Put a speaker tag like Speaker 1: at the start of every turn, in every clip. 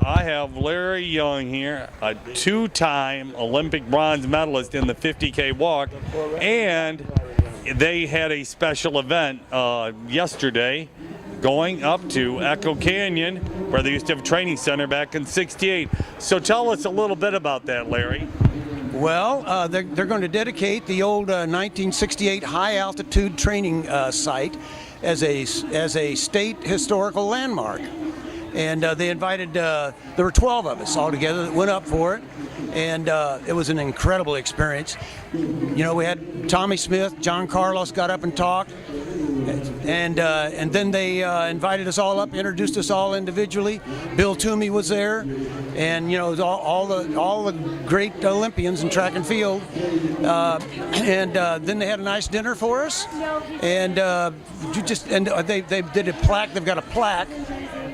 Speaker 1: I have Larry Young here, a two-time Olympic bronze medalist in the 50K walk, and they had a special event yesterday going up to Echo Canyon, where they used to have a training center back in '68. So tell us a little bit about that, Larry.
Speaker 2: Well, they're going to dedicate the old 1968 high-altitude training site as a state historical landmark. And they invited, there were 12 of us all together that went up for it, and it was an incredible experience. You know, we had Tommy Smith, John Carlos got up and talked, and then they invited us all up, introduced us all individually. Bill Toomey was there, and you know, all the great Olympians in track and field. And then they had a nice dinner for us, and they did a plaque. They've got a plaque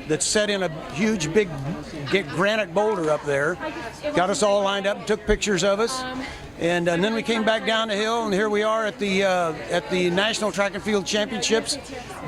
Speaker 2: that's set in a huge big granite boulder up there. Got us all lined up and took pictures of us. And then we came back down the hill, and here we are at the National Track and Field Championships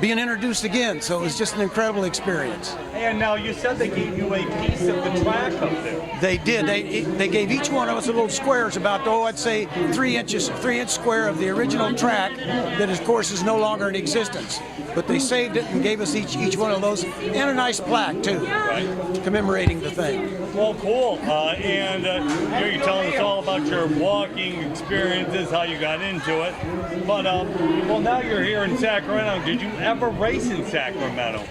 Speaker 2: being introduced again. So it was just an incredible experience.
Speaker 1: And now you said they gave you a piece of the track up there.
Speaker 2: They did. They gave each one of us a little square. It's about, I'd say 3-inch square of the original track that, of course, is no longer in existence. But they saved it and gave us each one of those, and a nice plaque too, right, commemorating the thing.
Speaker 1: Well, cool. And here you're telling us all about your walking experiences, how you got into it. But well, now you're here in Sacramento. Did you ever race in Sacramento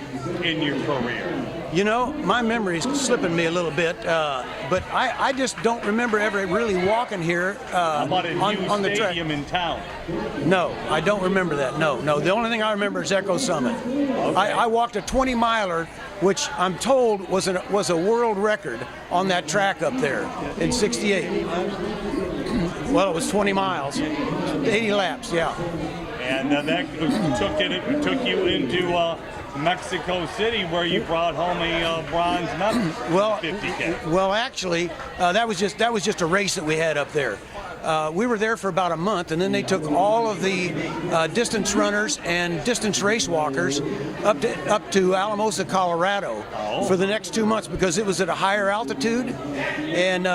Speaker 1: in your career?
Speaker 2: You know, my memory's slipping me a little bit, but I just don't remember ever really walking here
Speaker 1: How about
Speaker 2: on the track.
Speaker 1: Stadium in town?
Speaker 2: No, I don't remember that. No. The only thing I remember is Echo Summit. Okay. I walked a 20-miler, which I'm told was a world record on that track up there in '68. Well, it was 20 miles, 80 laps, yeah.
Speaker 1: And that took you into Mexico City, where you brought home a bronze medal.
Speaker 2: Well,
Speaker 1: 50K.
Speaker 2: Well, actually, that was just a race that we had up there. We were there for about a month, and then they took all of the distance runners and distance race walkers up to Alamosa, Colorado, for the next 2 months, because it was at a higher altitude, and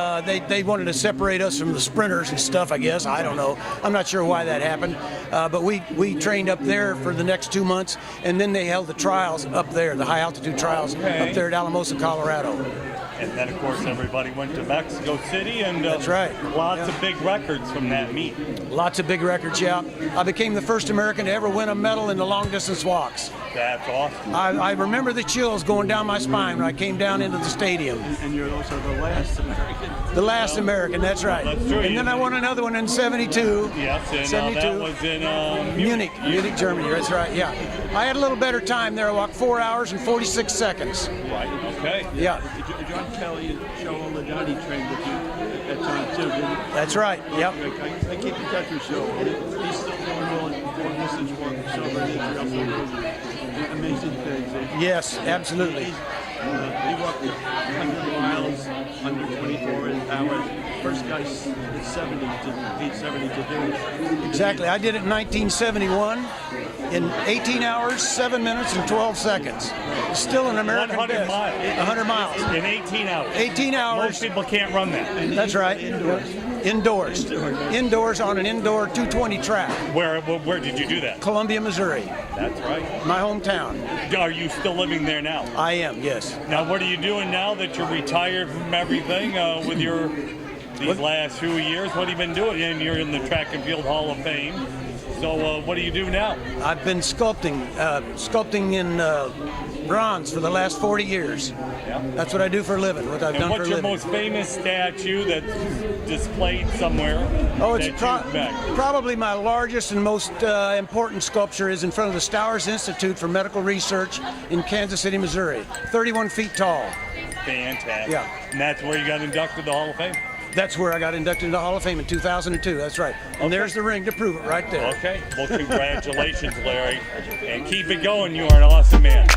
Speaker 2: they wanted to separate us from the sprinters and stuff, I guess. I don't know. I'm not sure why that happened, but we trained up there for the next 2 months, and then they held the trials up there, the high altitude trials up there at Alamosa, Colorado.
Speaker 1: And then, of course, everybody went to Mexico City, and
Speaker 2: that's right.
Speaker 1: Lots of big records from that meet.
Speaker 2: Lots of big records, yeah. I became the first American to ever win a medal in the long-distance walks.
Speaker 1: That's awesome.
Speaker 2: I remember the chills going down my spine when I came down into the stadium.
Speaker 3: And you're also the last American.
Speaker 2: The last American, that's right.
Speaker 1: That's true.
Speaker 2: And then I won another one in '72.
Speaker 1: Yes, and
Speaker 2: 72.
Speaker 1: That was in
Speaker 2: Munich, Germany. That's right. Yeah, I had a little better time there. I walked 4 hours and 46 seconds.
Speaker 1: Right. Okay.
Speaker 2: Yeah.
Speaker 3: John Kelly and Joe Oladani trained with you at that time too, didn't he?
Speaker 2: That's right. Yep.
Speaker 3: I keep in touch with Joe. He's still doing well in distance walk, so amazing things.
Speaker 2: Yes, absolutely.
Speaker 3: He walked 100 miles under 24 hours. First guy 870 to do it.
Speaker 2: Exactly. I did it in 1971 in 18 hours, 7 minutes, and 12 seconds. Still an American
Speaker 1: 100
Speaker 2: best.
Speaker 1: miles.
Speaker 2: 100 miles.
Speaker 1: In 18 hours.
Speaker 2: 18 hours.
Speaker 1: Most people can't run that.
Speaker 2: That's right. Indoors. Indoors on an indoor 220 track.
Speaker 1: Where did you do that?
Speaker 2: Columbia, Missouri.
Speaker 1: That's right.
Speaker 2: My hometown.
Speaker 1: Are you still living there now?
Speaker 2: I am, yes.
Speaker 1: Now, what are you doing now that you're retired from everything with these last few years? What have you been doing? And you're in the Track and Field Hall of Fame. So what do you do now?
Speaker 2: I've been sculpting in bronze for the last 40 years.
Speaker 1: Yeah.
Speaker 2: That's what I do for a living, what I've done for a
Speaker 1: living.
Speaker 2: living.
Speaker 1: What's your most famous statue that's displayed somewhere?
Speaker 2: Oh, it's probably my largest and most important sculpture is in front of the Stowers Institute for Medical Research in Kansas City, Missouri. 31 feet tall.
Speaker 1: Fantastic.
Speaker 2: Yeah.
Speaker 1: And that's where you got inducted to the Hall of Fame?
Speaker 2: That's where I got inducted into the Hall of Fame in 2002. That's right. And there's the ring to prove it right there.
Speaker 1: Okay. Well, congratulations, Larry. And keep it going. You are an awesome man.